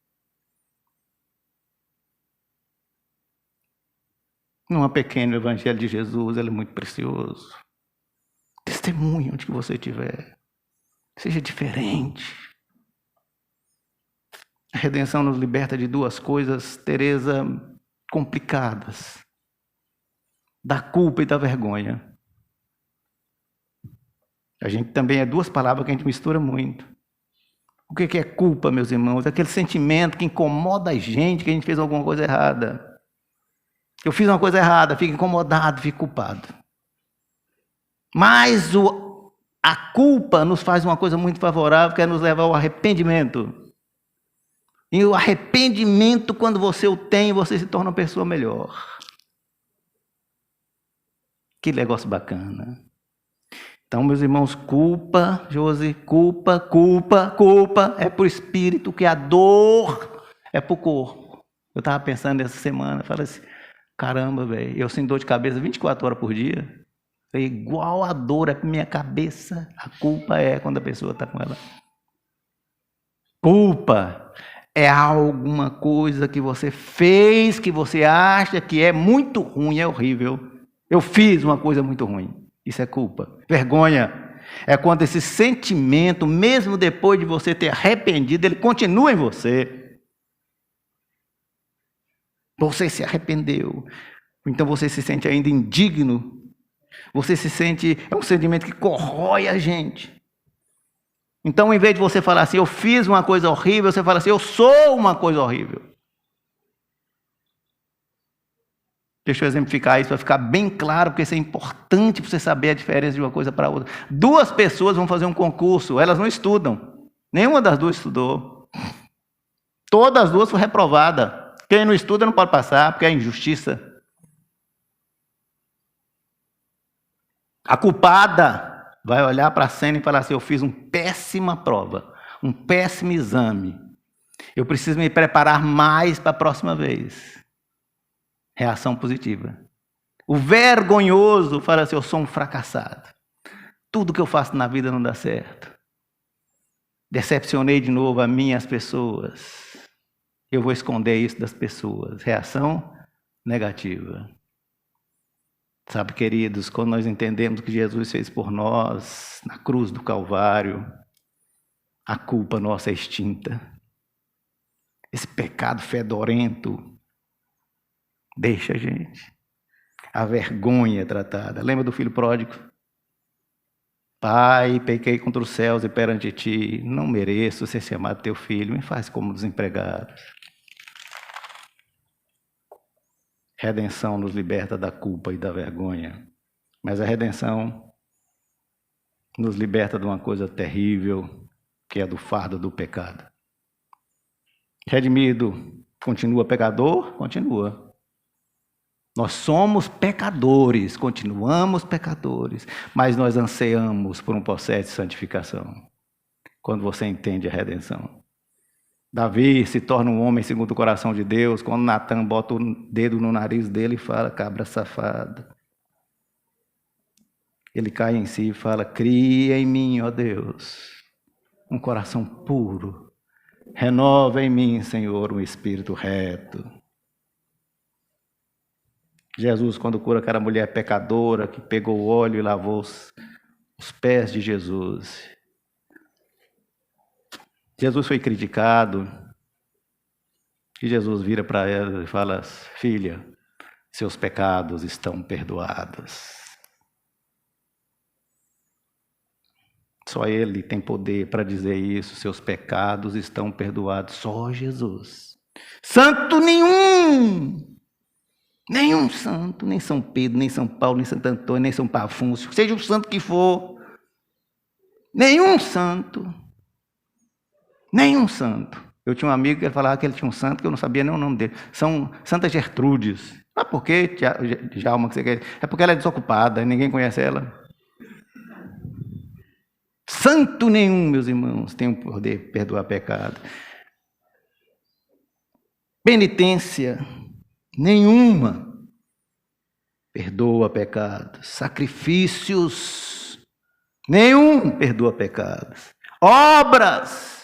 Não é pequeno o evangelho de Jesus, ele é muito precioso. Testemunho onde que você estiver. Seja diferente. A redenção nos liberta de duas coisas, Teresa, complicadas. da culpa e da vergonha. A gente também é duas palavras que a gente mistura muito. O que é culpa, meus irmãos? É aquele sentimento que incomoda a gente, que a gente fez alguma coisa errada. Eu fiz uma coisa errada, fico incomodado, fico culpado. Mas a culpa nos faz uma coisa muito favorável, que é nos levar ao arrependimento. E o arrependimento, quando você o tem, você se torna uma pessoa melhor. Que negócio bacana. Então, meus irmãos, culpa, Josi, culpa, é por espírito, que a dor é por corpo. Eu estava pensando essa semana, falei assim, caramba, velho, eu sinto dor de cabeça 24 horas por dia. É igual a dor é para minha cabeça, a culpa é quando a pessoa está com ela. Culpa é alguma coisa que você fez, que você acha que é muito ruim, é horrível. Eu fiz uma coisa muito ruim. Isso é culpa. Vergonha é quando esse sentimento, mesmo depois de você ter arrependido, ele continua em você. Você se arrependeu. Então você se sente ainda indigno. Você se sente, é um sentimento que corrói a gente. Então, em vez de você falar assim, eu fiz uma coisa horrível, você fala assim, eu sou uma coisa horrível. Deixa eu exemplificar isso para ficar bem claro, porque isso é importante para você saber a diferença de uma coisa para outra. Duas pessoas vão fazer um concurso, elas não estudam. Nenhuma das duas estudou. Todas as duas foram reprovadas. Quem não estuda não pode passar, porque é injustiça. A culpada vai olhar para a cena e falar assim, eu fiz uma péssima prova, um péssimo exame. Eu preciso me preparar mais para a próxima vez. Reação positiva. O vergonhoso fala assim, eu sou um fracassado. Tudo que eu faço na vida não dá certo. Decepcionei de novo a mim e as pessoas. Eu vou esconder isso das pessoas. Reação negativa. Sabe, queridos, quando nós entendemos o que Jesus fez por nós, na cruz do Calvário, a culpa nossa é extinta. Esse pecado fedorento deixa a gente. A vergonha é tratada. Lembra do filho pródigo? Pai, pequei contra os céus e perante ti, não mereço ser chamado teu filho, me faz como desempregado. Redenção nos liberta da culpa e da vergonha. Mas a redenção nos liberta de uma coisa terrível, que é do fardo do pecado. Redimido, continua pecador? Continua. Nós somos pecadores, continuamos pecadores, mas nós ansiamos por um processo de santificação. Quando você entende a redenção. Davi se torna um homem segundo o coração de Deus, quando Natan bota o dedo no nariz dele e fala, cabra safada. Ele cai em si e fala, cria em mim, ó Deus, um coração puro. Renova em mim, Senhor, um espírito reto. Jesus, quando cura aquela mulher pecadora que pegou o óleo e lavou os pés de Jesus. Jesus foi criticado. E Jesus vira para ela e fala, filha, seus pecados estão perdoados. Só Ele tem poder para dizer isso, seus pecados estão perdoados. Só Jesus. Santo nenhum! Nenhum santo, nem São Pedro, nem São Paulo, nem Santo Antônio, nem São Pafúncio, seja o santo que for. Nenhum santo. Nenhum santo. Eu tinha um amigo que falava que ele tinha um santo, que eu não sabia nem o nome dele. Santa Gertrudes. Ah, por quê, Djalma, que você quer? É porque ela é desocupada, ninguém conhece ela. Santo nenhum, meus irmãos, tem o poder de perdoar pecado. Penitência nenhuma perdoa pecados. Sacrifícios nenhum perdoa pecados. Obras,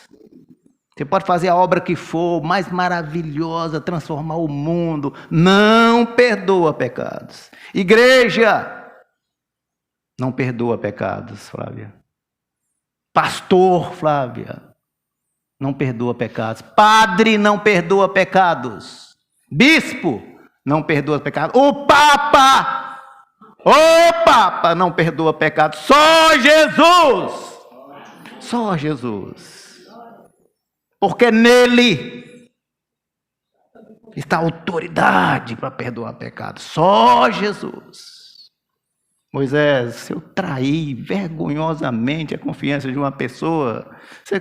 você pode fazer a obra que for, mais maravilhosa, transformar o mundo, não perdoa pecados. Igreja não perdoa pecados, Flávia. Pastor, Flávia, não perdoa pecados. Padre não perdoa pecados. Bispo não perdoa pecados. O Papa O Papa não perdoa pecado, só Jesus. Só Jesus. Porque nele está a autoridade para perdoar pecado. Só Jesus. Moisés, se eu trair vergonhosamente a confiança de uma pessoa,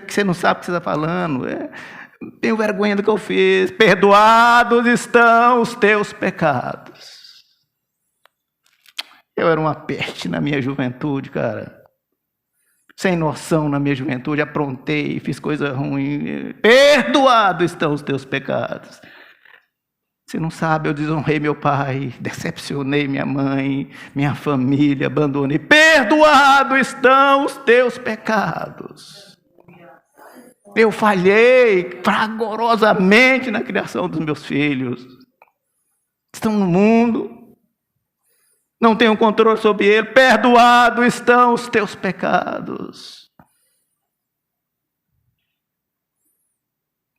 você não sabe o que você está falando, tenho vergonha do que eu fiz. Perdoados estão os teus pecados. Eu era uma peste na minha juventude, cara. Sem noção na minha juventude, aprontei, fiz coisa ruim. Perdoados estão os teus pecados. Você não sabe, eu desonrei meu pai, decepcionei minha mãe, minha família, abandonei. Perdoados estão os teus pecados. Eu falhei fragorosamente na criação dos meus filhos. Estão no mundo, não tenho controle sobre ele. Perdoados estão os teus pecados.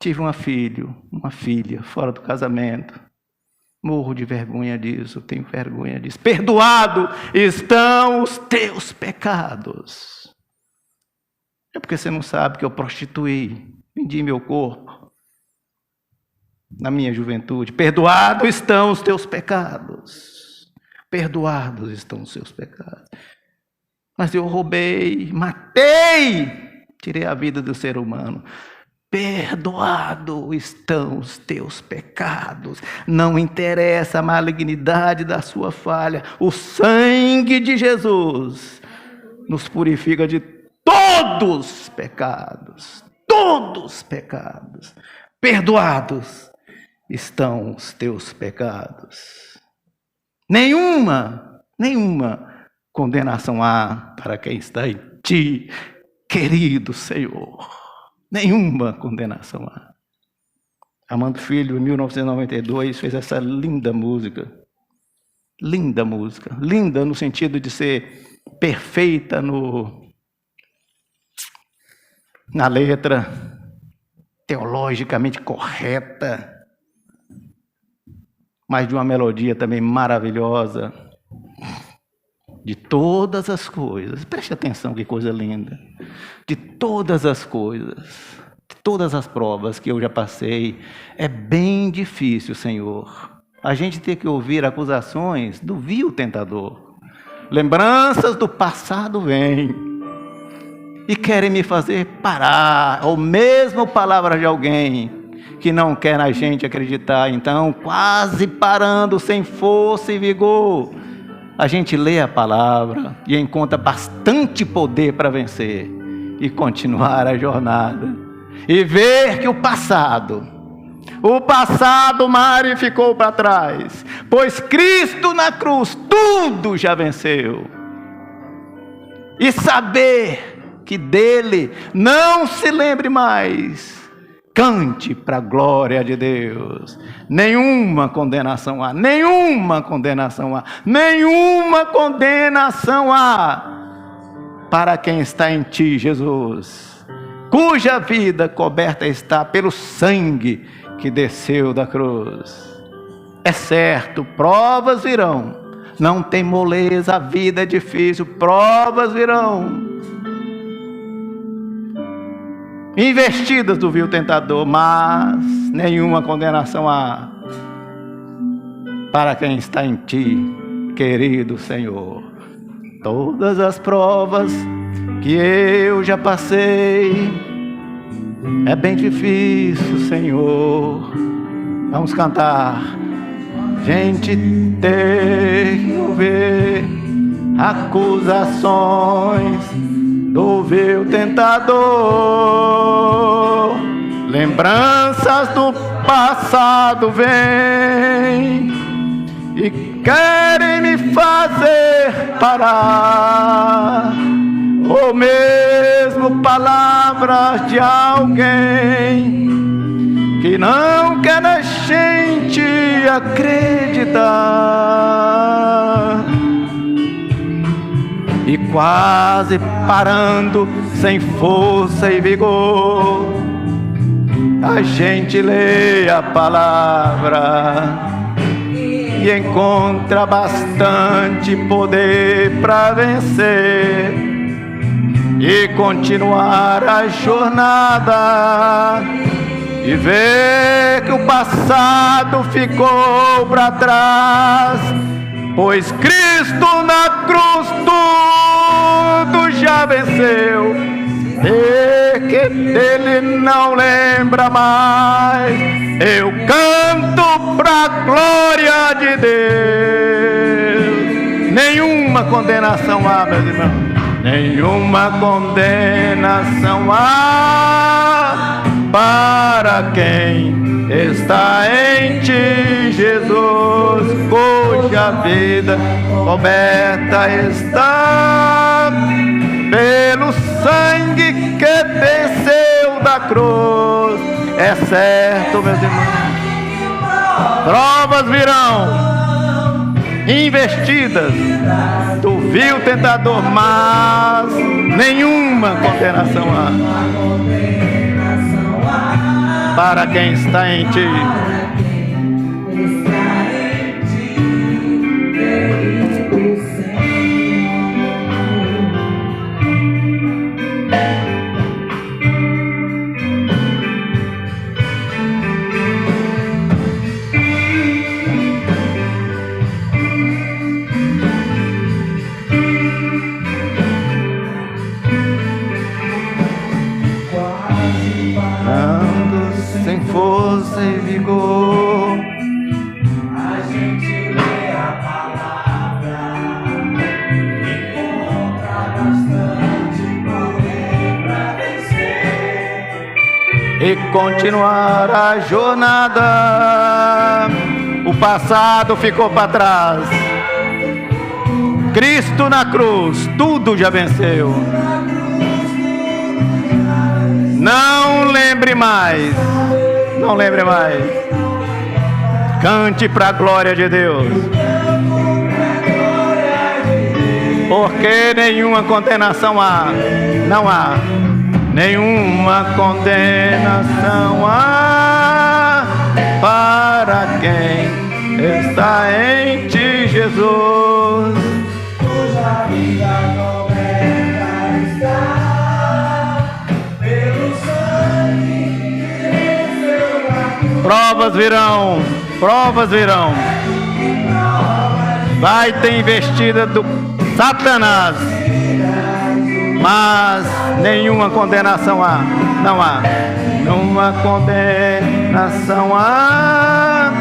Tive uma filha fora do casamento. Morro de vergonha disso, tenho vergonha disso. Perdoado estão os teus pecados. É porque você não sabe que eu prostituí, vendi meu corpo na minha juventude. Perdoado estão os teus pecados. Perdoados estão os seus pecados. Mas eu roubei, matei, tirei a vida do ser humano. Perdoado estão os teus pecados. Não interessa a malignidade da sua falha. O sangue de Jesus nos purifica de todos os pecados. Todos os pecados. Perdoados estão os teus pecados. Nenhuma condenação há para quem está em ti, querido Senhor. Nenhuma condenação há. Armando Filho, em 1992, fez essa linda música. Linda música. Linda no sentido de ser perfeita na letra, teologicamente correta, mas de uma melodia também maravilhosa. De todas as coisas, preste atenção que coisa linda. De todas as coisas, de todas as provas que eu já passei, é bem difícil, Senhor, a gente ter que ouvir acusações do vil tentador. Lembranças do passado vêm e querem me fazer parar, ou mesmo palavras de alguém que não quer a gente acreditar. Então, quase parando, sem força e vigor, a gente lê a palavra e encontra bastante poder para vencer e continuar a jornada. E ver que o passado Mari, ficou para trás. Pois Cristo na cruz tudo já venceu. E saber que dele não se lembre mais. Cante para a glória de Deus. Nenhuma condenação há. Nenhuma condenação há. Nenhuma condenação há para quem está em ti, Jesus, cuja vida coberta está pelo sangue que desceu da cruz. É certo, provas virão. Não tem moleza, a vida é difícil. Provas virão. Investidas do vil tentador, mas nenhuma condenação há para quem está em ti, querido Senhor. Todas as provas que eu já passei, é bem difícil, Senhor. Vamos cantar. Gente tem que ouvir acusações do vil tentador. Lembranças do passado vêm e querem me fazer parar, ou mesmo palavras de alguém que não quer a gente acreditar. E quase parando, sem força e vigor, a gente lê a palavra e encontra bastante poder para vencer e continuar a jornada e ver que o passado ficou para trás, pois Cristo na cruz tudo já venceu e que dele não lembra mais. Eu canto pra glória de Deus. Nenhuma condenação há, meus irmãos, nenhuma condenação há para quem está em ti, Jesus, cuja vida coberta está pelo sangue que desceu da cruz. É certo, meus irmãos, provas virão, investidas do vil tentador, mas nenhuma condenação há para quem está em ti. Sem força e vigor, a gente lê a palavra, encontra bastante poder pra vencer e continuar a jornada. O passado ficou para trás, Cristo na cruz tudo já venceu. Não lembre mais, não lembre mais. Cante para a glória de Deus, porque nenhuma condenação há, não há, nenhuma condenação há para quem está em ti, Jesus, cuja vida coberta está. Provas virão, provas virão. Vai ter investida do Satanás, mas nenhuma condenação há, não há. Nenhuma condenação há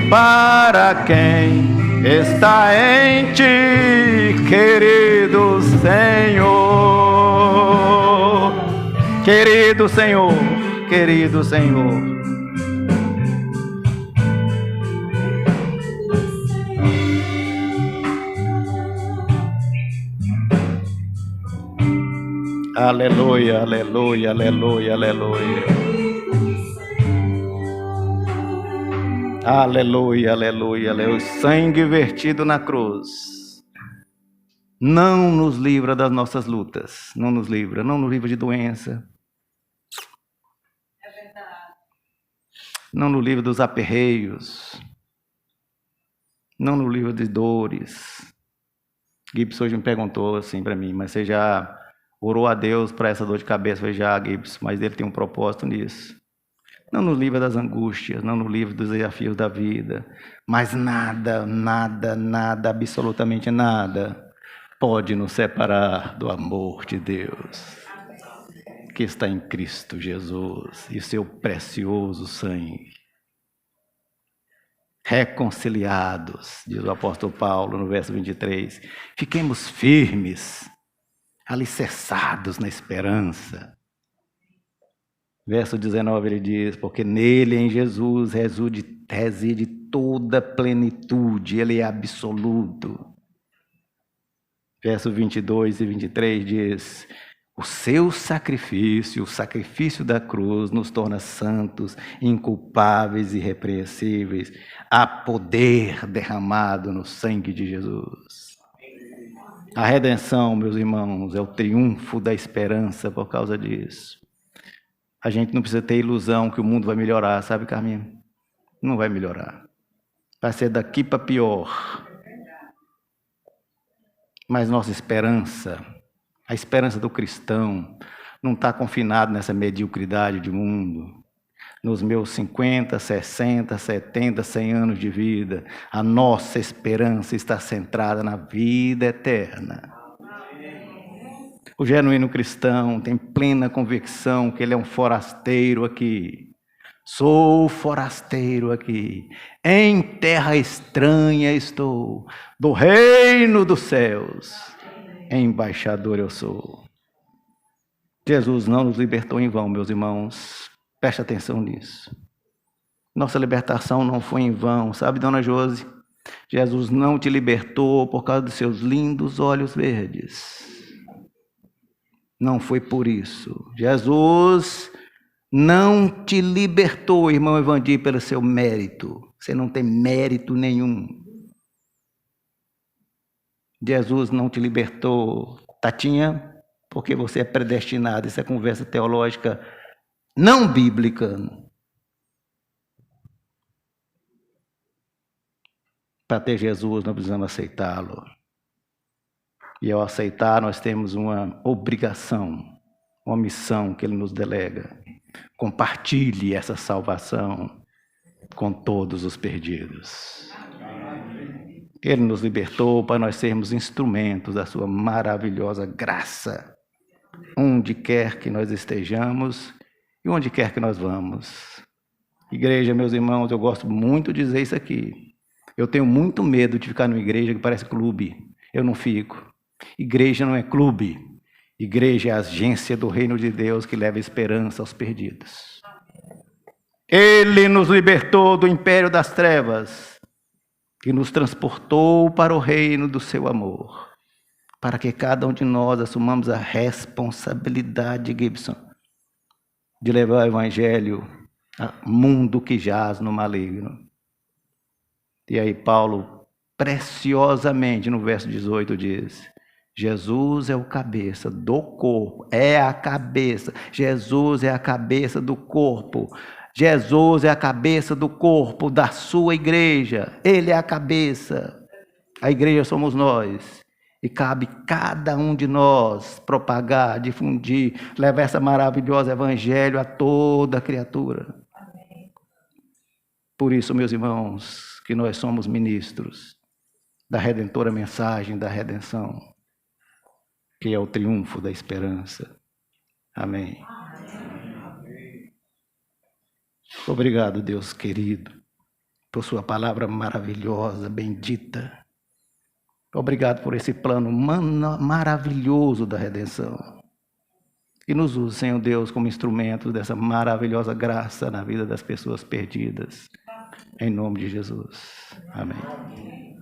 para quem está em ti, querido Senhor. Querido Senhor, querido Senhor. Aleluia, aleluia, aleluia, aleluia. Aleluia, aleluia, aleluia. O sangue vertido na cruz não nos livra das nossas lutas. Não nos livra, não nos livra de doença. É verdade. Não nos livra dos aperreios. Não nos livra de dores. Gibson hoje me perguntou assim para mim, mas você já orou a Deus para essa dor de cabeça? Eu falei, já, Gibson, mas ele tem um propósito nisso. Não nos livra das angústias, não nos livra dos desafios da vida, mas nada, nada, nada, absolutamente nada pode nos separar do amor de Deus que está em Cristo Jesus e seu precioso sangue. Reconciliados, diz o apóstolo Paulo no verso 23, fiquemos firmes, alicerçados na esperança. Verso 19 ele diz, porque nele, em Jesus, reside toda plenitude, ele é absoluto. Verso 22 e 23 diz, o seu sacrifício, o sacrifício da cruz, nos torna santos, inculpáveis e irrepreensíveis. Há poder derramado no sangue de Jesus. A redenção, meus irmãos, é o triunfo da esperança por causa disso. A gente não precisa ter ilusão que o mundo vai melhorar, sabe, Carminha? Não vai melhorar. Vai ser daqui para pior. Mas nossa esperança, a esperança do cristão, não está confinada nessa mediocridade de mundo. Nos meus 50, 60, 70, 100 anos de vida, a nossa esperança está centrada na vida eterna. O genuíno cristão tem plena convicção que ele é um forasteiro aqui. Sou forasteiro aqui. Em terra estranha estou. Do reino dos céus. Embaixador eu sou. Jesus não nos libertou em vão, meus irmãos. Preste atenção nisso. Nossa libertação não foi em vão. Sabe, dona Josi? Jesus não te libertou por causa dos seus lindos olhos verdes. Não foi por isso. Jesus não te libertou, irmão Evandir, pelo seu mérito. Você não tem mérito nenhum. Jesus não te libertou, Tatinha, porque você é predestinado. Isso é conversa teológica não bíblica. Para ter Jesus, nós precisamos aceitá-lo. E ao aceitar, nós temos uma obrigação, uma missão que Ele nos delega. Compartilhe essa salvação com todos os perdidos. Ele nos libertou para nós sermos instrumentos da sua maravilhosa graça, onde quer que nós estejamos e onde quer que nós vamos. Igreja, meus irmãos, eu gosto muito de dizer isso aqui. Eu tenho muito medo de ficar numa igreja que parece clube. Eu não fico. Igreja não é clube. Igreja é a agência do reino de Deus que leva esperança aos perdidos. Ele nos libertou do império das trevas e nos transportou para o reino do seu amor, para que cada um de nós assumamos a responsabilidade, Gibson, de levar o evangelho ao mundo que jaz no maligno. E aí Paulo, preciosamente, no verso 18 diz: Jesus é o cabeça do corpo, é a cabeça. Jesus é a cabeça do corpo. Jesus é a cabeça do corpo da sua igreja. Ele é a cabeça. A igreja somos nós. E cabe cada um de nós propagar, difundir, levar essa maravilhosa evangelho a toda criatura. Por isso, meus irmãos, que nós somos ministros da redentora mensagem da redenção, que é o triunfo da esperança. Amém. Obrigado, Deus querido, por sua palavra maravilhosa, bendita. Obrigado por esse plano maravilhoso da redenção. E nos use, Senhor Deus, como instrumentos dessa maravilhosa graça na vida das pessoas perdidas. Em nome de Jesus. Amém.